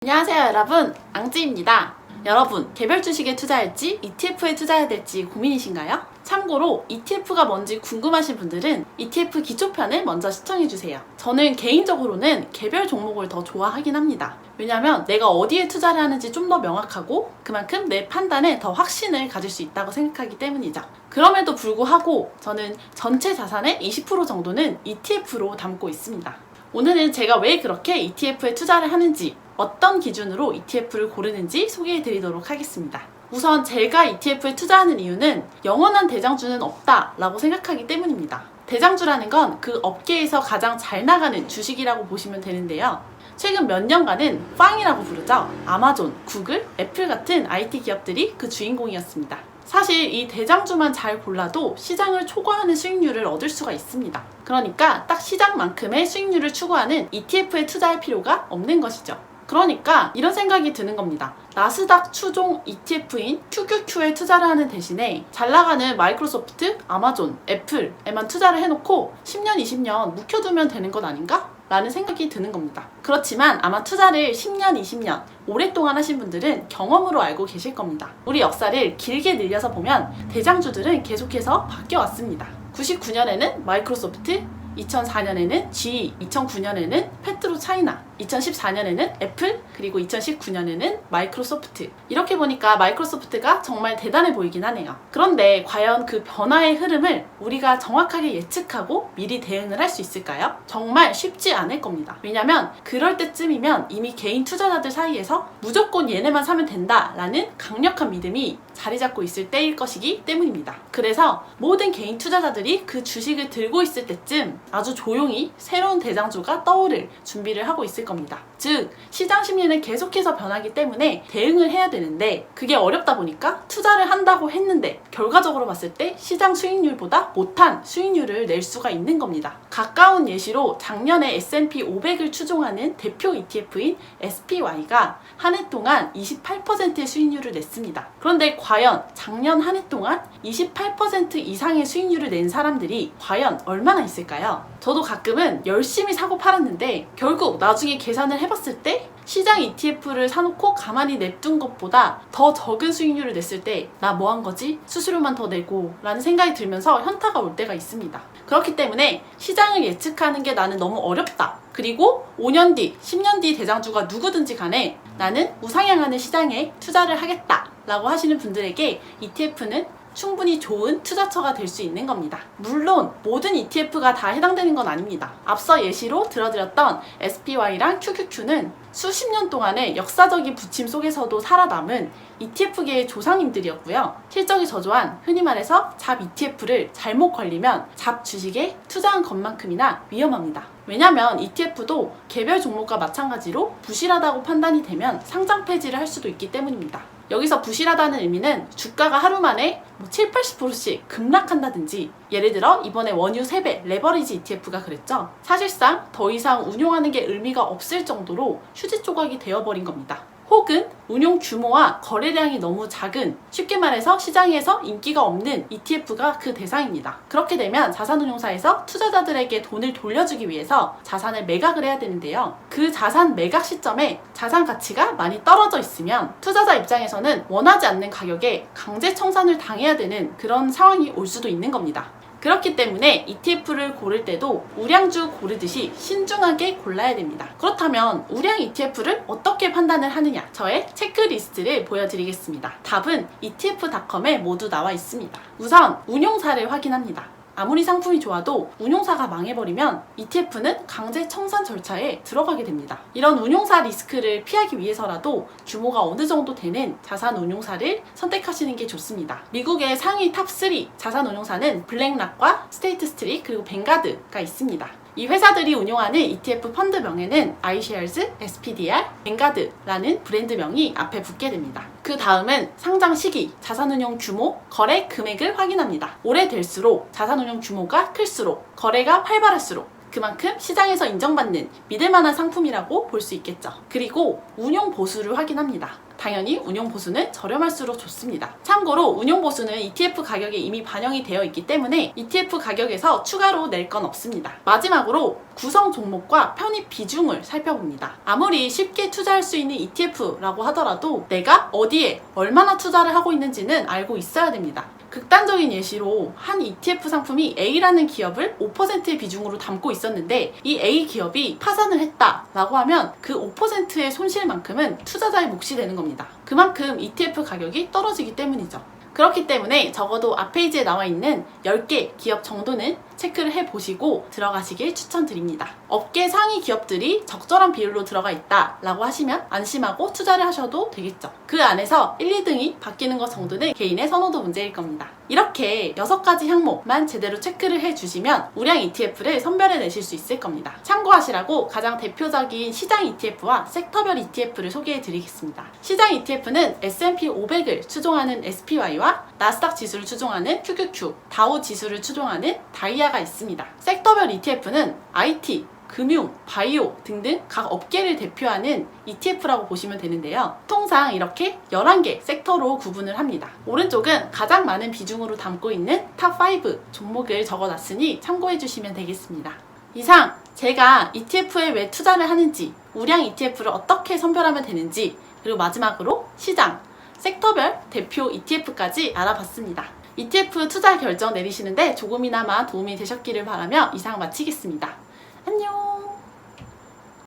안녕하세요 여러분, 앙찌입니다. 여러분, 개별 주식에 투자할지 ETF에 투자해야 될지 고민이신가요? 참고로 ETF가 뭔지 궁금하신 분들은 ETF 기초편을 먼저 시청해주세요. 저는 개인적으로는 개별 종목을 더 좋아하긴 합니다. 왜냐면 내가 어디에 투자를 하는지 좀 더 명확하고 그만큼 내 판단에 더 확신을 가질 수 있다고 생각하기 때문이죠. 그럼에도 불구하고 저는 전체 자산의 20% 정도는 ETF로 담고 있습니다. 오늘은 제가 왜 그렇게 ETF에 투자를 하는지, 어떤 기준으로 ETF를 고르는지 소개해 드리도록 하겠습니다. 우선 제가 ETF에 투자하는 이유는 영원한 대장주는 없다라고 생각하기 때문입니다. 대장주라는 건 그 업계에서 가장 잘 나가는 주식이라고 보시면 되는데요. 최근 몇 년간은 팡이라고 부르죠. 아마존, 구글, 애플 같은 IT 기업들이 그 주인공이었습니다. 사실 이 대장주만 잘 골라도 시장을 초과하는 수익률을 얻을 수가 있습니다. 그러니까 딱 시장만큼의 수익률을 추구하는 ETF에 투자할 필요가 없는 것이죠. 그러니까 이런 생각이 드는 겁니다. 나스닥 추종 ETF인 QQQ에 투자를 하는 대신에 잘 나가는 마이크로소프트, 아마존, 애플에만 투자를 해놓고 10년, 20년 묵혀두면 되는 것 아닌가? 라는 생각이 드는 겁니다. 그렇지만 아마 투자를 10년, 20년 오랫동안 하신 분들은 경험으로 알고 계실 겁니다. 우리 역사를 길게 늘려서 보면 대장주들은 계속해서 바뀌어왔습니다. 99년에는 마이크로소프트, 2004년에는 GE, 2009년에는 페트로 차이나, 2014년에는 애플, 그리고 2019년에는 마이크로소프트. 이렇게 보니까 마이크로소프트가 정말 대단해 보이긴 하네요. 그런데 과연 그 변화의 흐름을 우리가 정확하게 예측하고 미리 대응을 할 수 있을까요? 정말 쉽지 않을 겁니다. 왜냐면 그럴 때쯤이면 이미 개인 투자자들 사이에서 무조건 얘네만 사면 된다라는 강력한 믿음이 자리 잡고 있을 때일 것이기 때문입니다. 그래서 모든 개인 투자자들이 그 주식을 들고 있을 때쯤 아주 조용히 새로운 대장주가 떠오를 준비를 하고 있을 겁니다. 즉, 시장 심리는 계속해서 변하기 때문에 대응을 해야 되는데 그게 어렵다 보니까 투자를 한다고 했는데 결과적으로 봤을 때 시장 수익률보다 못한 수익률을 낼 수가 있는 겁니다. 가까운 예시로 작년에 S&P 500을 추종하는 대표 ETF인 SPY가 한 해 동안 28%의 수익률을 냈습니다. 그런데 과연 작년 한 해 동안 28% 이상의 수익률을 낸 사람들이 과연 얼마나 있을까요? 저도 가끔은 열심히 사고 팔았는데 결국 나중에 계산을 해봤을 때 시장 ETF를 사놓고 가만히 냅둔 것보다 더 적은 수익률을 냈을 때 나 뭐 한 거지? 수수료만 더 내고 라는 생각이 들면서 현타가 올 때가 있습니다. 그렇기 때문에 시장을 예측하는 게 나는 너무 어렵다. 그리고 5년 뒤, 10년 뒤 대장주가 누구든지 간에 나는 우상향하는 시장에 투자를 하겠다 라고 하시는 분들에게 ETF는 충분히 좋은 투자처가 될 수 있는 겁니다. 물론 모든 ETF가 다 해당되는 건 아닙니다. 앞서 예시로 들어드렸던 SPY랑 QQQ는 수십 년 동안의 역사적인 부침 속에서도 살아남은 ETF계의 조상님들이었고요. 실적이 저조한 흔히 말해서 잡 ETF를 잘못 걸리면 잡 주식에 투자한 것만큼이나 위험합니다. 왜냐면 ETF도 개별 종목과 마찬가지로 부실하다고 판단이 되면 상장 폐지를 할 수도 있기 때문입니다. 여기서 부실하다는 의미는 주가가 하루 만에 7, 80%씩 급락한다든지, 예를 들어 이번에 원유 3배 레버리지 ETF가 그랬죠. 사실상 더 이상 운용하는 게 의미가 없을 정도로 휴지 조각이 되어버린 겁니다. 혹은 운용 규모와 거래량이 너무 작은, 쉽게 말해서 시장에서 인기가 없는 ETF가 그 대상입니다. 그렇게 되면 자산운용사에서 투자자들에게 돈을 돌려주기 위해서 자산을 매각을 해야 되는데요. 그 자산 매각 시점에 자산 가치가 많이 떨어져 있으면 투자자 입장에서는 원하지 않는 가격에 강제 청산을 당해야 되는 그런 상황이 올 수도 있는 겁니다. 그렇기 때문에 ETF를 고를 때도 우량주 고르듯이 신중하게 골라야 됩니다. 그렇다면 우량 ETF를 어떻게 판단을 하느냐? 저의 체크리스트를 보여드리겠습니다. 답은 etf.com에 모두 나와 있습니다. 우선 운용사를 확인합니다. 아무리 상품이 좋아도 운용사가 망해버리면 ETF는 강제 청산 절차에 들어가게 됩니다. 이런 운용사 리스크를 피하기 위해서라도 규모가 어느 정도 되는 자산 운용사를 선택하시는 게 좋습니다. 미국의 상위 탑3 자산 운용사는 블랙락과 스테이트 스트리트 그리고 뱅가드가 있습니다. 이 회사들이 운용하는 ETF 펀드명에는 iShares, SPDR, 뱅가드라는 브랜드명이 앞에 붙게 됩니다. 그 다음은 상장 시기, 자산운용 규모, 거래 금액을 확인합니다. 오래될수록 자산운용 규모가 클수록 거래가 활발할수록 그만큼 시장에서 인정받는 믿을만한 상품이라고 볼 수 있겠죠. 그리고 운용 보수를 확인합니다. 당연히 운용 보수는 저렴할수록 좋습니다. 참고로 운용 보수는 ETF 가격에 이미 반영이 되어 있기 때문에 ETF 가격에서 추가로 낼 건 없습니다. 마지막으로 구성 종목과 편입 비중을 살펴봅니다. 아무리 쉽게 투자할 수 있는 ETF라고 하더라도 내가 어디에 얼마나 투자를 하고 있는지는 알고 있어야 됩니다. 극단적인 예시로 한 ETF 상품이 A라는 기업을 5%의 비중으로 담고 있었는데 이 A 기업이 파산을 했다라고 하면 그 5%의 손실만큼은 투자자의 몫이 되는 겁니다. 그만큼 ETF 가격이 떨어지기 때문이죠. 그렇기 때문에 적어도 앞 페이지에 나와 있는 10개 기업 정도는 체크를 해보시고 들어가시길 추천드립니다. 업계 상위 기업들이 적절한 비율로 들어가 있다라고 하시면 안심하고 투자를 하셔도 되겠죠. 그 안에서 1, 2등이 바뀌는 것 정도는 개인의 선호도 문제일 겁니다. 이렇게 6가지 항목만 제대로 체크를 해주시면 우량 ETF를 선별해내실 수 있을 겁니다. 참고하시라고 가장 대표적인 시장 ETF와 섹터별 ETF를 소개해드리겠습니다. 시장 ETF는 S&P 500을 추종하는 SPY와 나스닥 지수를 추종하는 QQQ, 다우 지수를 추종하는 다이아가 있습니다. 섹터별 ETF는 IT, 금융, 바이오 등등 각 업계를 대표하는 ETF라고 보시면 되는데요. 통상 이렇게 11개 섹터로 구분을 합니다. 오른쪽은 가장 많은 비중으로 담고 있는 탑5 종목을 적어놨으니 참고해주시면 되겠습니다. 이상 제가 ETF에 왜 투자를 하는지, 우량 ETF를 어떻게 선별하면 되는지, 그리고 마지막으로 시장, 섹터별 대표 ETF까지 알아봤습니다. ETF 투자 결정 내리시는데 조금이나마 도움이 되셨기를 바라며 이상 마치겠습니다. 안녕!